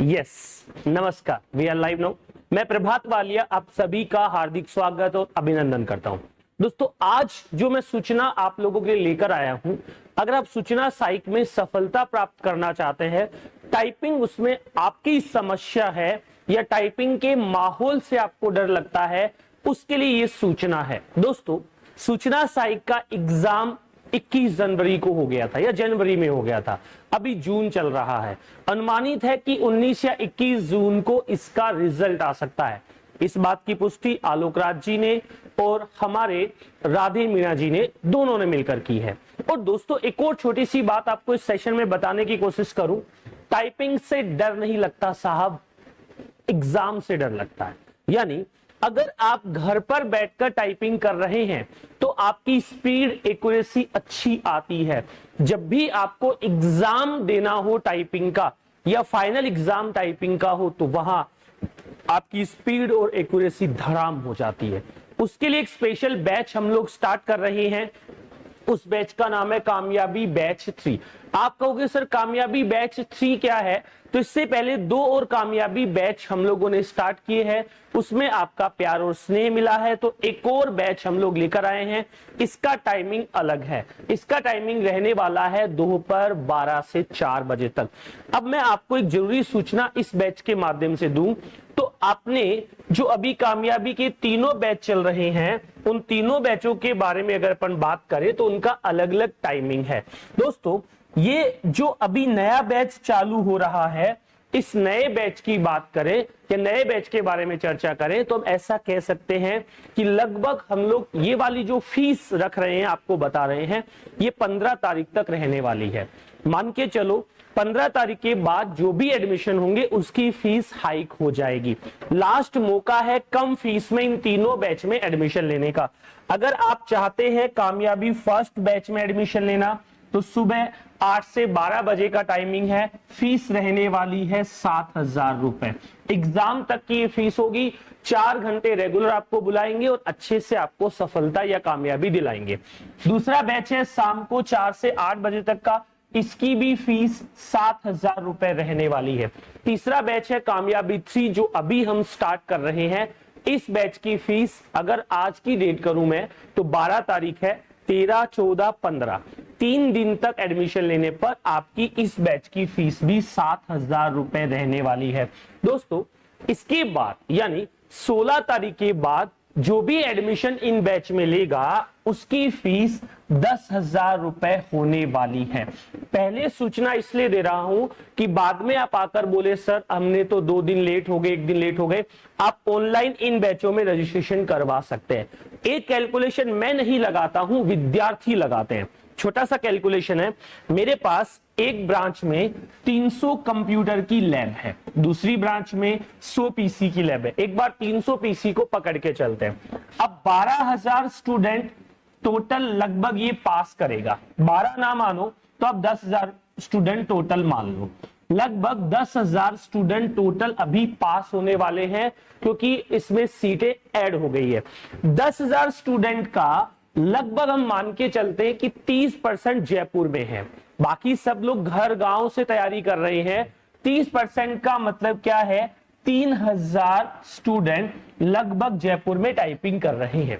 Yes, नमस्कार, we are live now. मैं प्रभात वालिया आप सभी का हार्दिक स्वागत और अभिनंदन करता हूं। दोस्तों, आज जो मैं सूचना आप लोगों के लिए लेकर आया हूं, अगर आप सूचना साइक में सफलता प्राप्त करना चाहते हैं, टाइपिंग उसमें आपकी समस्या है या टाइपिंग के माहौल से आपको डर लगता है, उसके लिए यह सूचना है। दोस्तों, सूचना साइक का एग्जाम 21 जनवरी को हो गया था या जनवरी में हो गया था, अभी जून चल रहा है। अनुमानित है कि 19 या 21 जून को इसका रिजल्ट आ सकता है। इस बात की पुष्टि आलोक राज जी ने और हमारे राधे मीणा जी ने दोनों ने मिलकर की है। और दोस्तों, एक और छोटी सी बात आपको इस सेशन में बताने की कोशिश करूं, टाइपिंग से डर नहीं लगता साहब, एग्जाम से डर लगता है। यानी अगर आप घर पर बैठकर टाइपिंग कर रहे हैं तो आपकी स्पीड एक्यूरेसी अच्छी आती है। जब भी आपको एग्जाम देना हो टाइपिंग का या फाइनल एग्जाम टाइपिंग का हो तो वहां आपकी स्पीड और एक्यूरेसी धड़ाम हो जाती है। उसके लिए एक स्पेशल बैच हम लोग स्टार्ट कर रहे हैं। उस बैच का नाम है कामयाबी बैच 3। आप कहोगे सर कामयाबी बैच 3 क्या है? तो इससे पहले 2 और कामयाबी बैच हम लोगों ने स्टार्ट किए हैं, उसमें आपका प्यार और स्नेह मिला है, तो एक और बैच हम लोग लेकर आए हैं। इसका टाइमिंग अलग है, इसका टाइमिंग रहने वाला है दोपहर 12 से 4 बजे तक। अब मैं आपको एक जरूरी सूचना इस बैच के माध्यम से दूं, तो आपने जो अभी कामयाबी के तीनों बैच चल रहे हैं, उन तीनों बैचों के बारे में अगर अपन बात करें तो उनका अलग अलग टाइमिंग है। दोस्तों, ये जो अभी नया बैच चालू हो रहा है, इस नए बैच की बात करें या नए बैच के बारे में चर्चा करें तो हम ऐसा कह सकते हैं कि लगभग हम लोग ये वाली जो फीस रख रहे हैं, आपको बता रहे हैं, ये 15 तारीख तक रहने वाली है। मान के चलो 15 तारीख के बाद जो भी एडमिशन होंगे उसकी फीस हाइक हो जाएगी। लास्ट मौका है कम फीस में इन तीनों बैच में एडमिशन लेने का। अगर आप चाहते हैं कामयाबी फर्स्ट बैच में एडमिशन लेना तो सुबह 8 से 12 बजे का टाइमिंग है, फीस रहने वाली है 7,000 रुपए। एग्जाम तक की फीस होगी, 4 घंटे रेगुलर आपको बुलाएंगे और अच्छे से आपको सफलता या कामयाबी दिलाएंगे। दूसरा बैच है शाम को 4 से 8 बजे तक का, इसकी भी फीस 7,000 रुपए रहने वाली है। तीसरा बैच है कामयाबी 3 जो अभी हम स्टार्ट कर रहे हैं। इस बैच की फीस अगर आज की डेट करूं मैं तो 12 तारीख है, 13, 14, 15 3 दिन तक एडमिशन लेने पर आपकी इस बैच की फीस भी 7,000 रुपए रहने वाली है। दोस्तों, इसके बाद यानी 16 तारीख के बाद जो भी एडमिशन इन बैच में लेगा उसकी फीस 10,000 रुपए होने वाली है। पहले सूचना इसलिए दे रहा हूं कि बाद में आप आकर बोले सर हमने तो 2 दिन लेट हो गए, 1 दिन लेट हो गए। आप ऑनलाइन इन बैचों में रजिस्ट्रेशन करवा सकते हैं। एक कैलकुलेशन मैं नहीं लगाता हूं, विद्यार्थी लगाते हैं। छोटा सा कैलकुलेशन है, मेरे पास एक ब्रांच में 300 कंप्यूटर की लैब है, दूसरी ब्रांच में 100 पीसी की लैब है। एक बार 300 पीसी को पकड़ के चलते हैं। अब 12,000 स्टूडेंट टोटल लगभग ये पास करेगा। 12 ना मानो तो आप 10,000 स्टूडेंट टोटल मान लो। लगभग 10,000 स्टूडेंट टोटल अभी पास होने वाले हैं क्योंकि इसमें सीटें ऐड हो गई है। 10,000 स्टूडेंट का लगभग हम मान के चलते हैं कि 30% जयपुर में है, बाकी सब लोग घर गांव से तैयारी कर रहे हैं। 30% का मतलब क्या है? 3,000 स्टूडेंट लगभग जयपुर में टाइपिंग कर रहे हैं,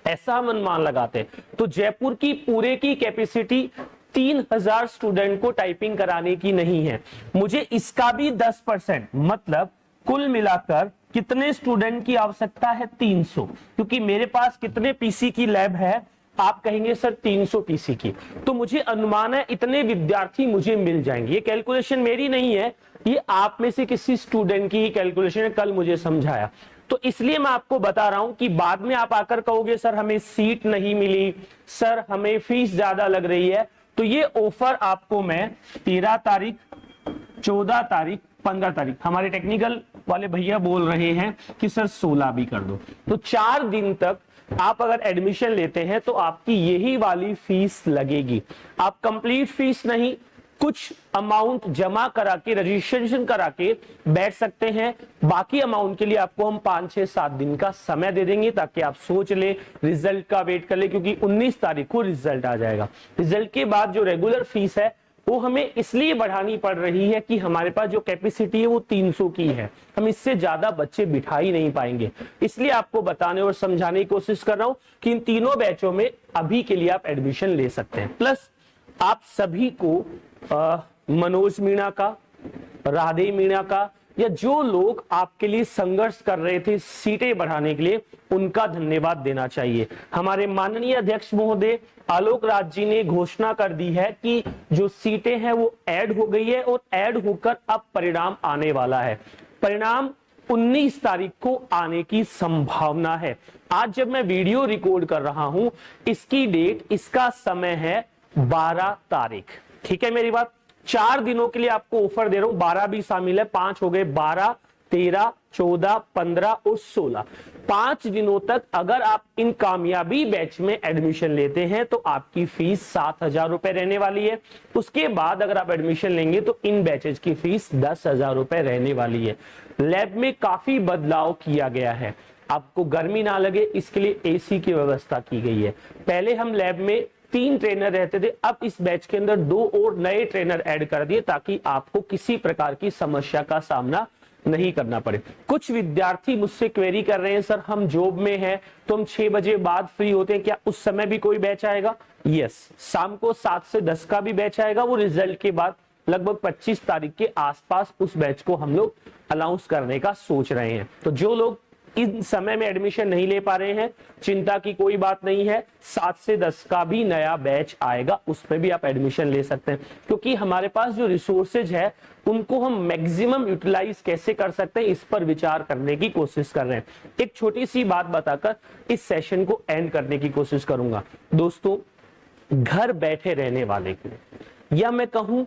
ऐसा हम अनुमान लगाते हैं। तो जयपुर की पूरे की कैपेसिटी 3,000 स्टूडेंट को टाइपिंग कराने की नहीं है। मुझे इसका भी 10% मतलब कुल मिलाकर कितने स्टूडेंट की आवश्यकता है? 300। क्योंकि मेरे पास कितने पीसी की लैब है? आप कहेंगे सर 300 पीसी की, तो मुझे अनुमान है इतने विद्यार्थी मुझे मिल जाएंगे। ये कैलकुलेशन मेरी नहीं है, ये आप में से किसी स्टूडेंट की कैलकुलेशन है, कल मुझे समझाया। तो इसलिए मैं आपको बता रहा हूं कि बाद में आप आकर कहोगे सर हमें सीट नहीं मिली, सर हमें फीस ज्यादा लग रही है, तो ये ऑफर आपको मैं 13 तारीख, 14 तारीख, 15 तारीख, हमारे टेक्निकल वाले भैया बोल रहे हैं कि सर 16 भी कर दो। तो 4 दिन तक आप अगर एडमिशन लेते हैं तो आपकी यही वाली फीस लगेगी। आप कंप्लीट फीस नहीं, कुछ अमाउंट जमा करा के रजिस्ट्रेशन करा के बैठ सकते हैं। बाकी अमाउंट के लिए आपको हम 5, 6, 7 दिन का समय दे देंगे ताकि आप सोच ले, रिजल्ट का वेट कर ले, क्योंकि 19 तारीख को रिजल्ट आ जाएगा। रिजल्ट के बाद जो रेगुलर फीस है वो हमें इसलिए बढ़ानी पड़ रही है कि हमारे पास जो कैपेसिटी है वो 300 की है, हम इससे ज्यादा बच्चे बिठा ही नहीं पाएंगे। इसलिए आपको बताने और समझाने की कोशिश कर रहा हूं कि इन तीनों बैचों में अभी के लिए आप एडमिशन ले सकते हैं। प्लस आप सभी को मनोज मीणा का, राधे मीणा का, या जो लोग आपके लिए संघर्ष कर रहे थे सीटें बढ़ाने के लिए, उनका धन्यवाद देना चाहिए। हमारे माननीय अध्यक्ष महोदय आलोक राज जी ने घोषणा कर दी है कि जो सीटें हैं वो ऐड हो गई है और ऐड होकर अब परिणाम आने वाला है। परिणाम 19 तारीख को आने की संभावना है। आज जब मैं वीडियो रिकॉर्ड कर रहा हूं, इसकी डेट, इसका समय है 12 तारीख। ठीक है मेरी बात? 4 दिनों के लिए आपको ऑफर दे रहा हूं, 12 भी शामिल है, 5 हो गए, 12, 13, 14, 15 और 16। 5 दिनों तक अगर आप इन कामयाबी बैच में एडमिशन लेते हैं तो आपकी फीस 7,000 रुपए रहने वाली है। उसके बाद अगर आप एडमिशन लेंगे तो इन बैचेज की फीस 10,000 रुपए रहने वाली है। लैब में काफी बदलाव किया गया है, आपको गर्मी ना लगे इसके लिए एसी की व्यवस्था की गई है। पहले हम लैब में 3 ट्रेनर रहते थे, अब इस बैच के अंदर 2 और नए ट्रेनर ऐड कर दिए ताकि आपको किसी प्रकार की समस्या का सामना नहीं करना पड़े। कुछ विद्यार्थी मुझसे क्वेरी कर रहे हैं, सर हम जॉब में हैं तो हम 6 बजे बाद फ्री होते हैं, क्या उस समय भी कोई बैच आएगा? यस, शाम को 7 से 10 का भी बैच आएगा, वो रिजल्ट के बाद लगभग 25 तारीख के आसपास उस बैच को हम लोग अनाउंस करने का सोच रहे हैं। तो जो लोग इन समय में एडमिशन नहीं ले पा रहे हैं, चिंता की कोई बात नहीं है, 7 से 10 का भी नया बैच आएगा, उसमें भी आप एडमिशन ले सकते हैं। क्योंकि हमारे पास जो रिसोर्सेज है उनको हम मैक्सिमम यूटिलाइज कैसे कर सकते हैं, इस पर विचार करने की कोशिश कर रहे हैं। एक छोटी सी बात बताकर इस सेशन को एंड करने की कोशिश करूंगा। दोस्तों, घर बैठे रहने वाले के लिए, या मैं कहूं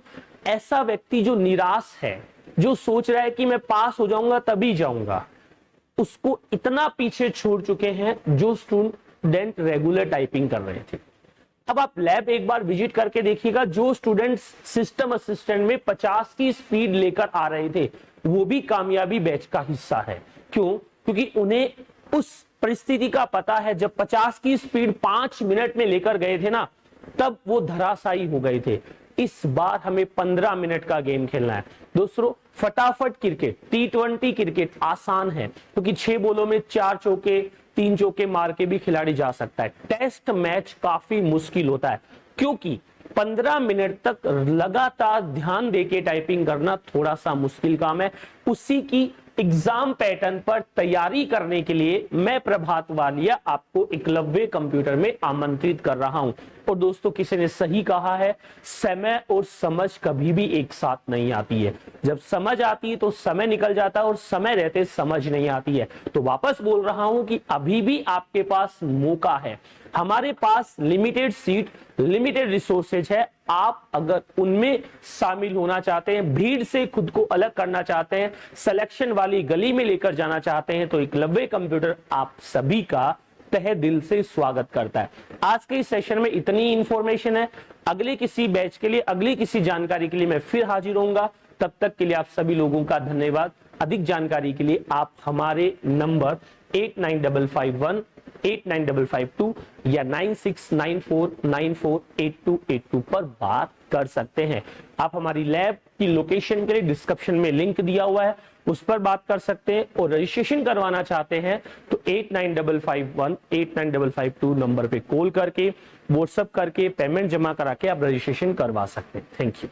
ऐसा व्यक्ति जो निराश है, जो सोच रहा है कि मैं पास हो जाऊंगा तभी जाऊंगा, उसको इतना पीछे छोड़ चुके हैं जो स्टूडेंट रेगुलर टाइपिंग कर रहे थे। अब आप लैब एक बार विजिट करके देखिएगा, जो स्टूडेंट सिस्टम असिस्टेंट में 50 की स्पीड लेकर आ रहे थे वो भी कामयाबी बैच का हिस्सा है। क्यों? क्योंकि उन्हें उस परिस्थिति का पता है, जब 50 की स्पीड 5 मिनट में लेकर गए थे ना, तब वो धराशायी हो गए थे। इस बार हमें 15 मिनट का गेम खेलना है दोस्तों। फटाफट क्रिकेट, T20 क्रिकेट आसान है क्योंकि 6 बॉलों में 4 चौके 3 चौके मार के भी खिलाड़ी जा सकता है। टेस्ट मैच काफी मुश्किल होता है क्योंकि 15 मिनट तक लगातार ध्यान देके टाइपिंग करना थोड़ा सा मुश्किल काम है। उसी की एग्जाम पैटर्न पर तैयारी करने के लिए मैं प्रभात वालिया आपको एकलव्य कंप्यूटर में आमंत्रित कर रहा हूं। और दोस्तों, किसी ने सही कहा है, समय और समझ कभी भी एक साथ नहीं आती है। जब समझ आती है तो समय निकल जाता है और समय रहते समझ नहीं आती है। तो वापस बोल रहा हूं कि अभी भी आपके पास मौका है। हमारे पास लिमिटेड सीट, लिमिटेड रिसोर्सेज है। आप अगर उनमें शामिल होना चाहते हैं, भीड़ से खुद को अलग करना चाहते हैं, सिलेक्शन वाली गली में लेकर जाना चाहते हैं, तो एकलव्य कंप्यूटर आप सभी का तहे दिल से स्वागत करता है। आज के इस सेशन में इतनी इंफॉर्मेशन है। अगले किसी बैच के लिए, अगली किसी जानकारी के लिए मैं फिर हाजिर होऊंगा। तब तक के लिए आप सभी लोगों का धन्यवाद। अधिक जानकारी के लिए आप हमारे नंबर 8955 89552 या 9694948282 पर बात कर सकते हैं। आप हमारी लैब की लोकेशन के लिए डिस्क्रिप्शन में लिंक दिया हुआ है, उस पर बात कर सकते हैं। और रजिस्ट्रेशन करवाना चाहते हैं तो 8955 89552 नंबर पे कॉल करके, व्हाट्सएप करके, पेमेंट जमा करा के आप रजिस्ट्रेशन करवा सकते हैं। Thank you.